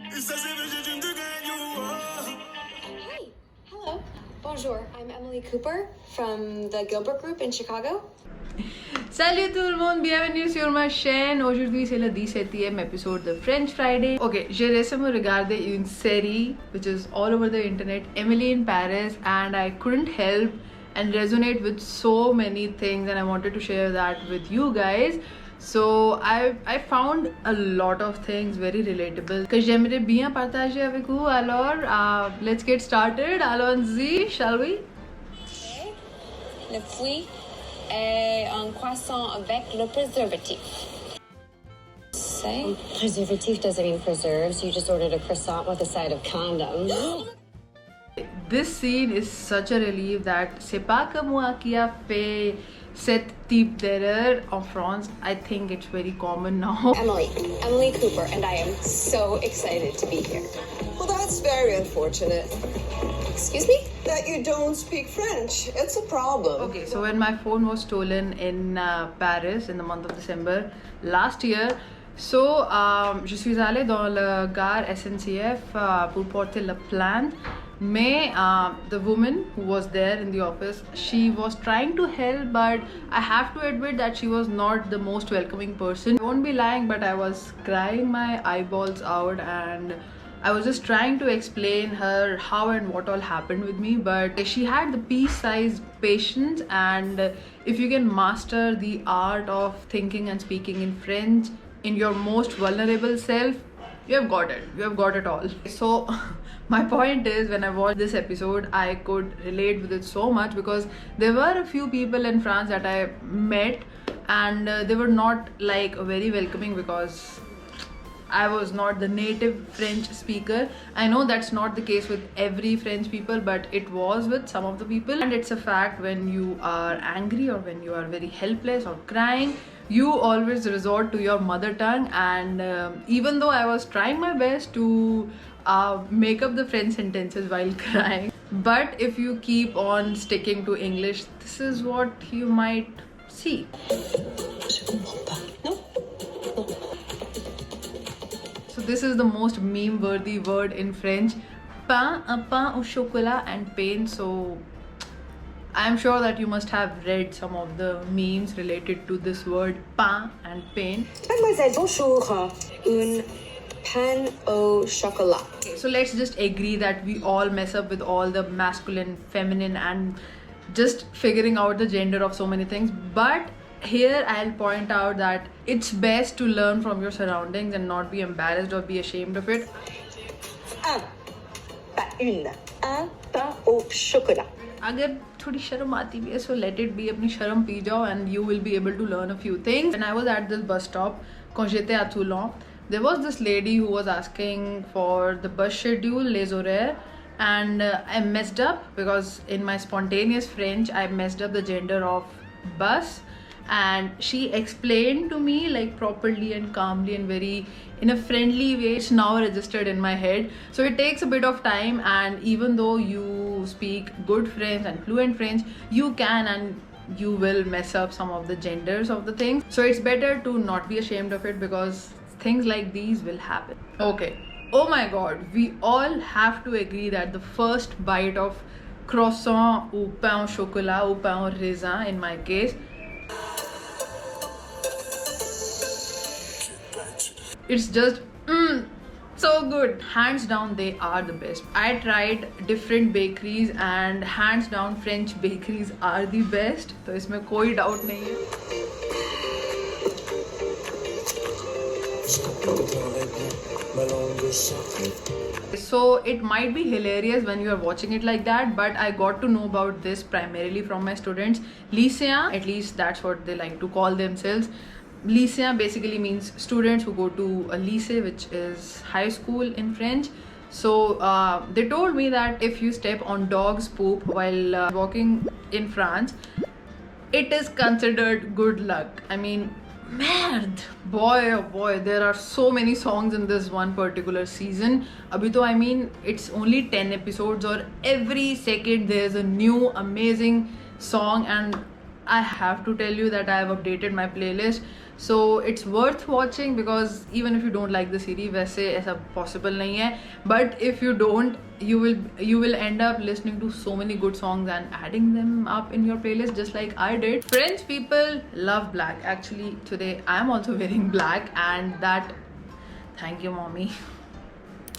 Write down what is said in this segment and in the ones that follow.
Hey, hello, bonjour. I'm Emily Cooper from the Gilbert Group in Chicago. Salut tout le monde, bienvenue sur ma chaîne. Aujourd'hui c'est le 17e épisode de French Friday. Ok, j'ai récemment regardé une série which is all over the internet, Emily in Paris, and I couldn't help and resonate with so many things, and I wanted to share that with you guys. So I found a lot of things very relatable que j'aimerais bien partager avec vous. Alors, let's get started. Allons-y, shall we? Okay. Le fruit est un croissant avec le préservatif. Say? Preservatif doesn't mean preserves. You just ordered a croissant with a side of condoms. This scene is such a relief that c'est pas que moi qui a fait cette type d'erreur en France. I think it's very common now. Emily Cooper, and I am so excited to be here. Well, that's very unfortunate. Excuse me? That you don't speak French. It's a problem. Okay, so when my phone was stolen in Paris in the month of December last year, so je suis allée dans le gare SNCF pour porter le plainte. Mais the woman who was there in the office, she was trying to help, but I have to admit that she was not the most welcoming person. I won't be lying, but I was crying my eyeballs out, and I was just trying to explain her how and what all happened with me, but she had the pea-sized patience. And if you can master the art of thinking and speaking in French in your most vulnerable self, you have got it. You have got it all. So my point is, when I watched this episode, I could relate with it so much because there were a few people in France that I met, and they were not like very welcoming because I was not the native French speaker. I know that's not the case with every French people, but it was with some of the people. And it's a fact, when you are angry or when you are very helpless or crying, you always resort to your mother tongue. And even though I was trying my best to make up the French sentences while crying, but if you keep on sticking to English, this is what you might see. So this is the most meme-worthy word in French. Pain, un pain au chocolat, and pain. So I'm sure that you must have read some of the memes related to this word pain and pain. Mademoiselle, bonjour. Un pain au chocolat. Okay, so let's just agree that we all mess up with all the masculine, feminine, and just figuring out the gender of so many things. But here I'll point out that it's best to learn from your surroundings and not be embarrassed or be ashamed of it. Un, pas une. Un pain au chocolat. अगर थोड़ी शर्म आती भी है, so let it be. अपनी शर्म P जाओ and you will be able to learn a few things. When I was at this bus stop, quand j'étais à Toulon, there was this lady who was asking for the bus schedule, les horaires, and I messed up because in my spontaneous French, I messed up the gender of bus. And she explained to me like properly and calmly and very in a friendly way. It's now registered in my head. So it takes a bit of time, and even though you speak good French and fluent French, you can and you will mess up some of the genders of the things. So it's better to not be ashamed of it because things like these will happen. Okay. Oh my god, we all have to agree that the first bite of croissant ou pain au chocolat ou pain au raisin in my case, it's just so good. Hands down, they are the best. I tried different bakeries and hands down French bakeries are the best. तो इसमें कोई doubt नहीं है. So it might be hilarious when you are watching it like that, but I got to know about this primarily from my students. Lycéens, at least that's what they like to call themselves. Lycéen basically means students who go to a lycée, which is high school in French. So they told me that if you step on dog's poop while walking in France, it is considered good luck. I mean, merde, boy oh boy, there are so many songs in this one particular season. Abhi to, I mean, it's only 10 episodes, or every second there's a new amazing song, and I have to tell you that I have updated my playlist, so it's worth watching, because even if you don't like the series, वैसे ऐसा possible नहीं है, but if you don't, you will end up listening to so many good songs and adding them up in your playlist just like I did. French people love black. Actually today I am also wearing black, and that, thank you mommy.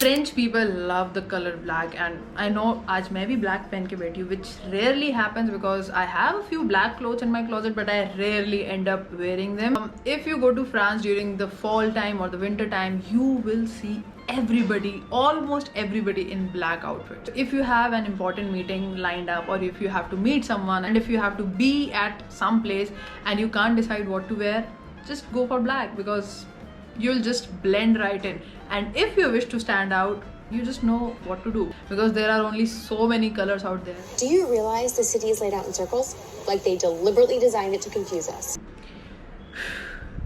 French people love the color black, and I know आज मैं भी black पहन के बैठी हूँ, which rarely happens because I have a few black clothes in my closet, but I rarely end up wearing them. If you go to France during the fall time or the winter time, you will see everybody, almost everybody in black outfits. If you have an important meeting lined up, or if you have to meet someone, and if you have to be at some place and you can't decide what to wear, just go for black, because you'll just blend right in. And if you wish to stand out, you just know what to do, because there are only so many colors out there. Do you realize the city is laid out in circles? Like they deliberately designed it to confuse us.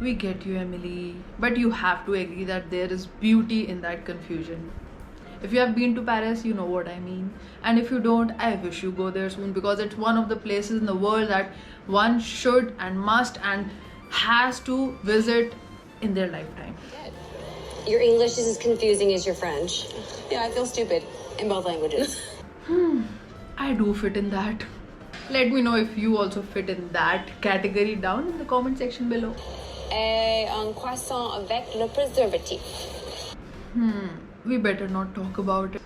We get you, Emily, but you have to agree that there is beauty in that confusion. If you have been to Paris, you know what I mean. And if you don't, I wish you go there soon, because it's one of the places in the world that one should and must and has to visit in their lifetime. Your English is as confusing as your French. Yeah, I feel stupid in both languages. I do fit in that. Let me know if you also fit in that category down in the comment section below. Un croissant avec le préservatif. We better not talk about it.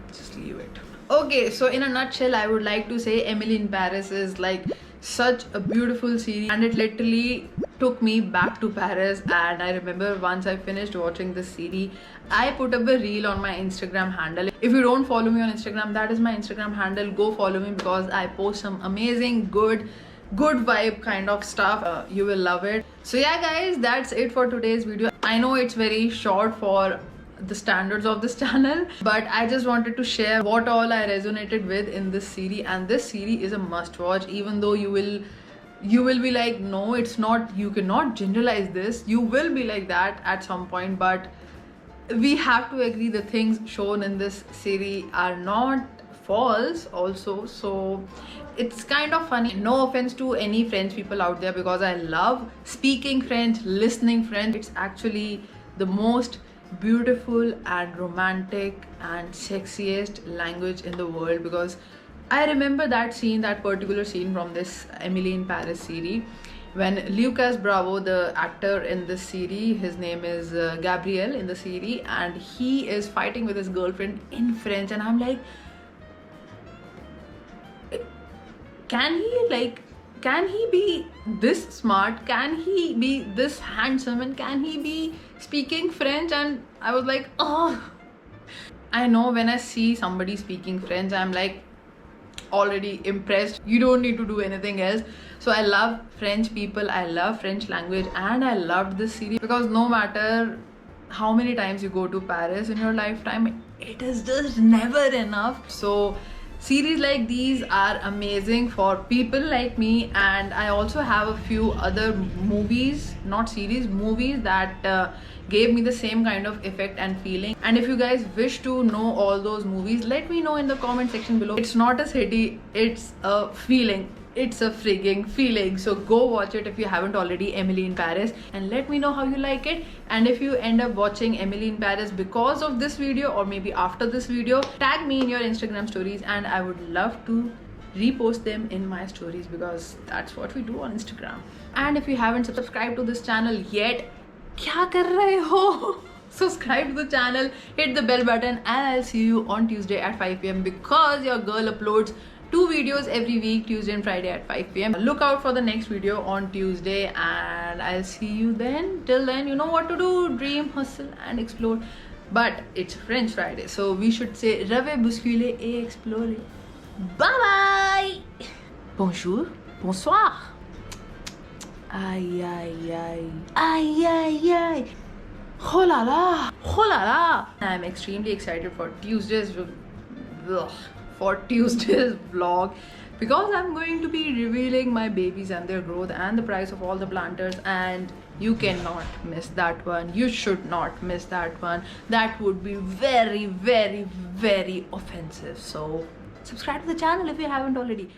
Just leave it. Okay, so in a nutshell, I would like to say Emily in Paris is like such a beautiful series, and it literally took me back to Paris. And I remember once I finished watching this series, I put up a reel on my Instagram handle. If you don't follow me on Instagram, that is my Instagram handle. Go follow me, because I post some amazing good vibe kind of stuff. You will love it. So yeah guys, that's it for today's video. I know it's very short for the standards of this channel, but I just wanted to share what all I resonated with in this series. And this series is a must watch, even though you will be like, no, it's not, you cannot generalize this. You will be like that at some point, but we have to agree the things shown in this series are not false also. So it's kind of funny. No offense to any French people out there, because I love speaking French, listening French. It's actually the most beautiful and romantic and sexiest language in the world, because I remember that particular scene from this Emily in Paris series, when Lucas Bravo, the actor in this series, his name is Gabriel in the series, and he is fighting with his girlfriend in French, and I'm like, can he be this smart? Can he be this handsome? And can he be speaking French? And I was like, oh, I know when I see somebody speaking French, I'm like already impressed. You don't need to do anything else. So I love French people, I love French language, and I loved this series, because no matter how many times you go to Paris in your lifetime, it is just never enough. So series like these are amazing for people like me. And I also have a few other movies, not series, movies that gave me the same kind of effect and feeling. And if you guys wish to know all those movies, let me know in the comment section below. It's not a city, it's a feeling. It's a frigging feeling. So go watch it if you haven't already, Emily in Paris, and let me know how you like it. And if you end up watching Emily in Paris because of this video, or maybe after this video, tag me in your Instagram stories, and I would love to repost them in my stories, because that's what we do on Instagram. And if you haven't subscribed to this channel yet, kya kar rahe ho? Subscribe to the channel, hit the bell button, and I'll see you on Tuesday at 5 PM, because your girl uploads 2 videos every week, Tuesday and Friday at 5 PM. Look out for the next video on Tuesday, and I'll see you then. Till then, you know what to do. Dream, hustle, and explore. But it's French Friday, so we should say rêver, bousculer et explorer. Bye bye. Bonjour, bonsoir. Aïe aïe aïe. Aïe aïe aïe. Oh la la. Oh la la. I'm extremely excited for Tuesday's vlog, because I'm going to be revealing my babies and their growth and the price of all the planters, and you cannot miss that one. You should not miss that one. That would be very, very, very offensive. So subscribe to the channel if you haven't already.